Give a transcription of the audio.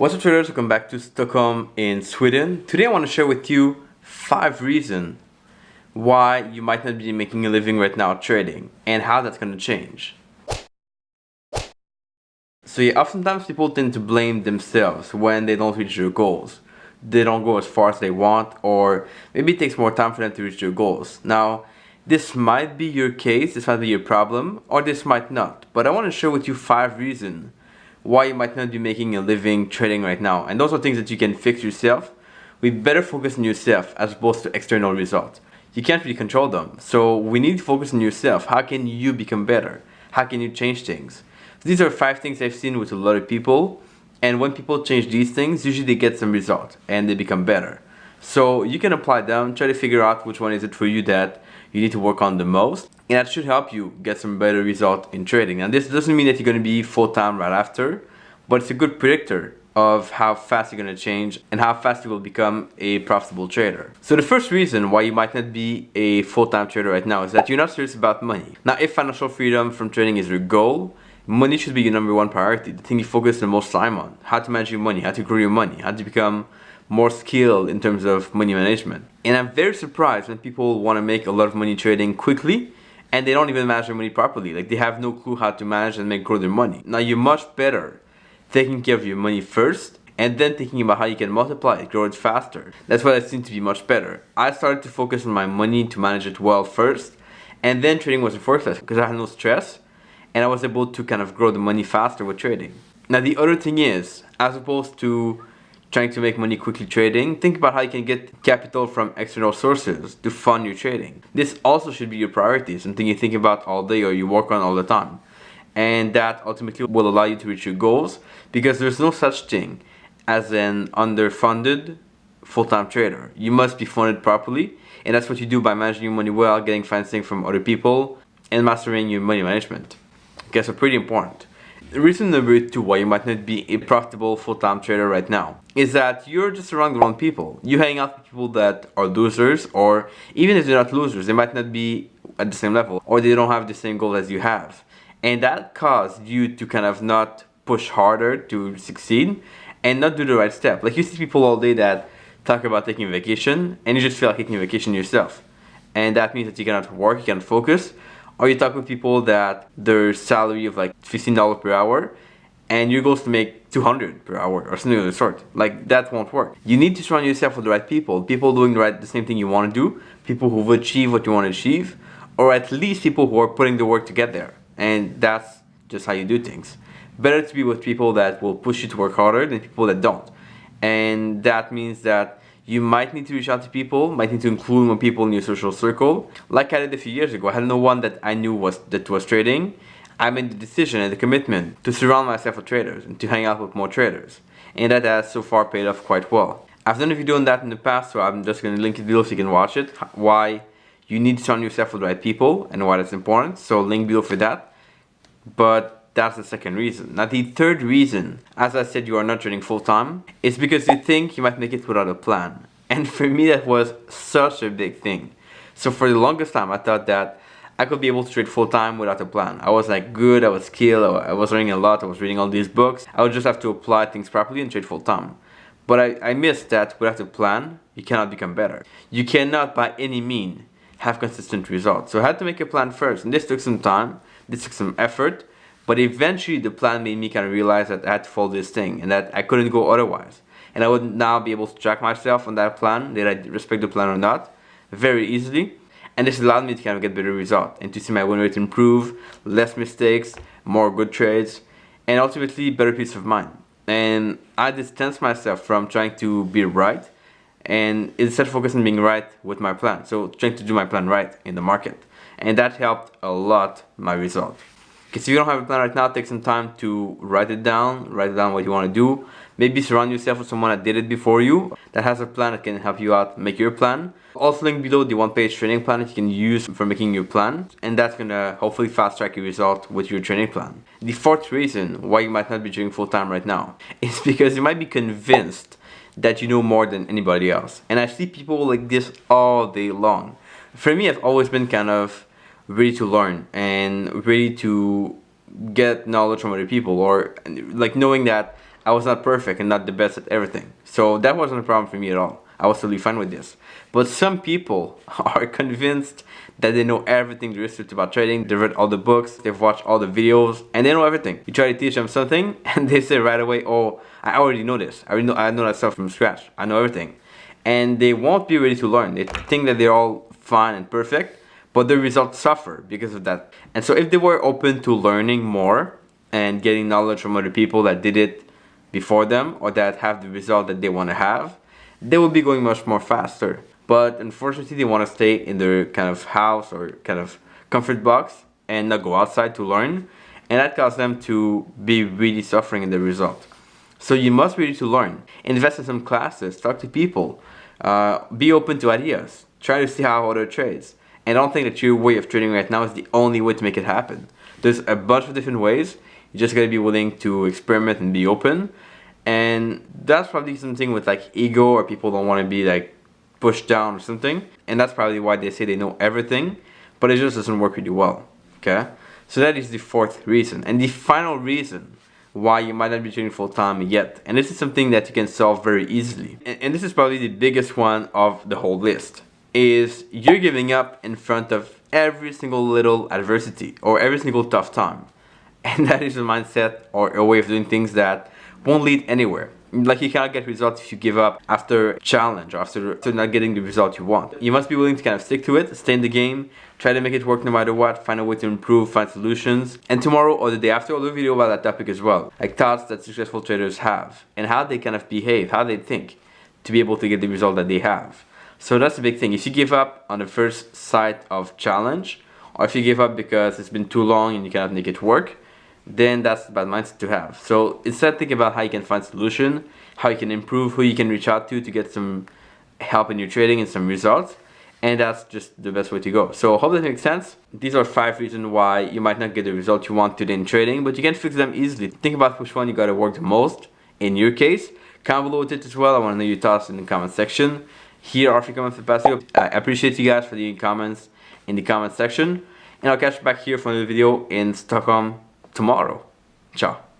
What's up traders, welcome back to Stockholm in Sweden. Today I want to share with you 5 reasons why you might not be making a living right now trading and how that's going to change. So yeah, oftentimes people tend to blame themselves when they don't reach their goals. They don't go as far as they want, or maybe it takes more time for them to reach their goals. Now, this might be your case, this might be your problem, or this might not. But I want to share with you 5 reasons why you might not be making a living trading right now. And those are things that you can fix yourself. We better focus on yourself as opposed to external results. You can't really control them. So we need to focus on yourself. How can you become better? How can you change things? These are 5 things I've seen with a lot of people. And when people change these things, usually they get some result and they become better. So you can apply them, try to figure out which one is it for you that you need to work on the most. And that should help you get some better result in trading. And this doesn't mean that you're going to be full-time right after, but it's a good predictor of how fast you're going to change and how fast you will become a profitable trader. So the first reason why you might not be a full-time trader right now is that you're not serious about money. Now, if financial freedom from trading is your goal, money should be your number one priority, the thing you focus the most time on. How to manage your money, how to grow your money, how to become more skilled in terms of money management. And I'm very surprised when people want to make a lot of money trading quickly and they don't even manage their money properly. Like, they have no clue how to manage and grow their money. Now, you're much better taking care of your money first and then thinking about how you can multiply it, grow it faster. That's what I seem to be much better. I started to focus on my money to manage it well first, and then trading was effortless because I had no stress and I was able to kind of grow the money faster with trading. Now, the other thing is, as opposed to trying to make money quickly trading, think about how you can get capital from external sources to fund your trading. This also should be your priority, something you think about all day or you work on all the time. And that ultimately will allow you to reach your goals, because there's no such thing as an underfunded full-time trader. You must be funded properly, and that's what you do by managing your money well, getting financing from other people, and mastering your money management. Okay, so pretty important. Reason number 2 why you might not be a profitable full-time trader right now is that you're just around the wrong people. You hang out with people that are losers, or even if they're not losers, they might not be at the same level, or they don't have the same goal as you have. And that caused you to kind of not push harder to succeed and not do the right step. Like, you see people all day that talk about taking a vacation and you just feel like taking a vacation yourself. And that means that you cannot work, you cannot focus. Or you talk with people that their salary of like $15 per hour and your goal is to make $200 per hour or something of the sort. Like, that won't work. You need to surround yourself with the right people doing the same thing you want to do, people who've achieved what you want to achieve, or at least people who are putting the work to get there. And that's just how you do things. Better to be with people that will push you to work harder than people that don't. And that means that you might need to reach out to people, might need to include more people in your social circle. Like I did a few years ago, I had no one that I knew was trading. I made the decision and the commitment to surround myself with traders and to hang out with more traders. And that has so far paid off quite well. I've done a video on that in the past, so I'm just going to link it below so you can watch it. Why you need to surround yourself with the right people and why that's important. So link below for that. But that's the second reason. Now, the third reason, as I said, you are not trading full-time, is because you think you might make it without a plan. And for me, that was such a big thing. So for the longest time, I thought that I could be able to trade full-time without a plan. I was like good, I was skilled, I was learning a lot, I was reading all these books. I would just have to apply things properly and trade full-time. But I missed that without a plan, you cannot become better. You cannot by any means have consistent results. So I had to make a plan first, and this took some time, this took some effort. But eventually the plan made me kind of realize that I had to follow this thing and that I couldn't go otherwise. And I would now be able to track myself on that plan, did I respect the plan or not, very easily. And this allowed me to kind of get better results and to see my win rate improve, less mistakes, more good trades, and ultimately better peace of mind. And I distanced myself from trying to be right and instead focus on being right with my plan. So trying to do my plan right in the market. And that helped a lot my result. Because if you don't have a plan right now, take some time to write it down what you want to do. Maybe surround yourself with someone that did it before you, that has a plan that can help you out make your plan. Also link below the one-page training plan that you can use for making your plan, and that's gonna hopefully fast track your result with your training plan. The fourth reason why you might not be doing full-time right now is because you might be convinced that you know more than anybody else. And I see people like this all day long. For me, I've always been kind of ready to learn and ready to get knowledge from other people, or like knowing that I was not perfect and not the best at everything. So that wasn't a problem for me at all. I was totally fine with this. But some people are convinced that they know everything there is to about trading. They've read all the books, they've watched all the videos, and they know everything. You try to teach them something, and they say right away, "Oh, I already know this. I know that stuff from scratch. I know everything." And they won't be ready to learn. They think that they're all fine and perfect, but the results suffer because of that. And so if they were open to learning more and getting knowledge from other people that did it before them or that have the result that they want to have, they will be going much more faster. But unfortunately, they want to stay in their kind of house or kind of comfort box and not go outside to learn, and that causes them to be really suffering in the result. So you must be ready to learn. Invest in some classes, talk to people, be open to ideas, try to see how other trades. And don't think that your way of trading right now is the only way to make it happen. There's a bunch of different ways. You just gotta be willing to experiment and be open. And that's probably something with like ego, or people don't want to be like pushed down or something. And that's probably why they say they know everything, but it just doesn't work really well. Okay? So that is the fourth reason. And the final reason why you might not be trading full time yet, and this is something that you can solve very easily, and this is probably the biggest one of the whole list, is you're giving up in front of every single little adversity or every single tough time. And that is a mindset or a way of doing things that won't lead anywhere. Like, you cannot get results if you give up after a challenge or after not getting the result you want. You must be willing to kind of stick to it, stay in the game, try to make it work no matter what, find a way to improve, find solutions. And tomorrow or the day after, I'll do a video about that topic as well. Like thoughts that successful traders have and how they kind of behave, how they think to be able to get the result that they have. So that's the big thing. If you give up on the first sight of challenge, or if you give up because it's been too long and you cannot make it work, then that's a bad mindset to have. So instead, think about how you can find solution, how you can improve, who you can reach out to get some help in your trading and some results. And that's just the best way to go. So I hope that makes sense. These are 5 reasons why you might not get the result you want today in trading, but you can fix them easily. Think about which one you gotta work the most in your case. Comment below with it as well. I want to know your thoughts in the comment section. Here are a few comments for passing up. I appreciate you guys for the comments in the comment section. And I'll catch you back here for another video in Stockholm tomorrow. Ciao.